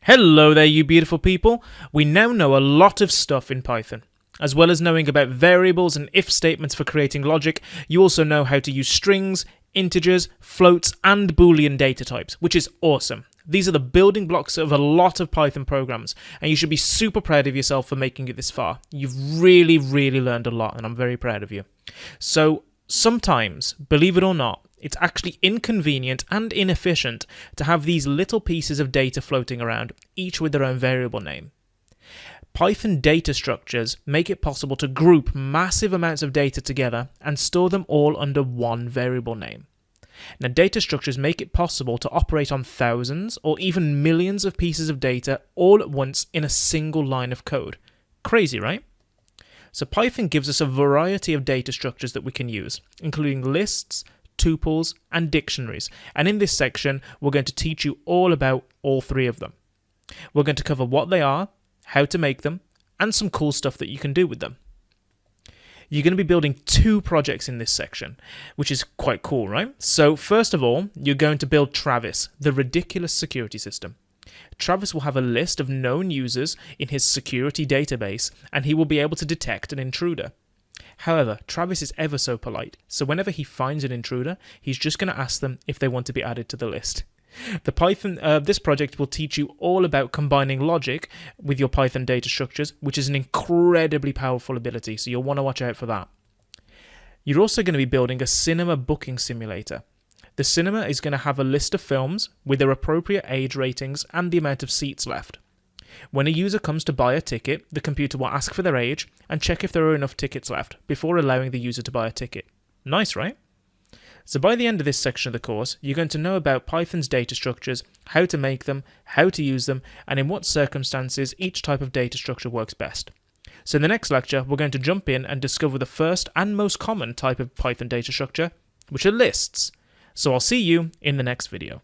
Hello there, you beautiful people. We now know a lot of stuff in Python. As well as knowing about variables and if statements for creating logic, you also know how to use strings, integers, floats, and Boolean data types, which is awesome. These are the building blocks of a lot of Python programs, and you should be super proud of yourself for making it this far. You've really learned a lot, and I'm very proud of you. So sometimes, believe it or not, it's actually inconvenient and inefficient to have these little pieces of data floating around, each with their own variable name. Python data structures make it possible to group massive amounts of data together and store them all under one variable name. Now, data structures make it possible to operate on thousands or even millions of pieces of data all at once in a single line of code. Crazy, right? So Python gives us a variety of data structures that we can use, including lists, tuples, and dictionaries. And in this section, we're going to teach you all about all three of them. We're going to cover what they are, how to make them, and some cool stuff that you can do with them. You're going to be building two projects in this section, which is quite cool, right? So first of all, you're going to build Travis, the ridiculous security system. Travis will have a list of known users in his security database, and he will be able to detect an intruder. However, Travis is ever so polite, so whenever he finds an intruder, he's just going to ask them if they want to be added to the list. This project will teach you all about combining logic with your Python data structures, which is an incredibly powerful ability, so you'll want to watch out for that. You're also going to be building a cinema booking simulator. The cinema is going to have a list of films with their appropriate age ratings and the amount of seats left. When a user comes to buy a ticket, the computer will ask for their age and check if there are enough tickets left before allowing the user to buy a ticket. Nice, right? So by the end of this section of the course, you're going to know about Python's data structures, how to make them, how to use them, and in what circumstances each type of data structure works best. So in the next lecture, we're going to jump in and discover the first and most common type of Python data structure, which are lists. So I'll see you in the next video.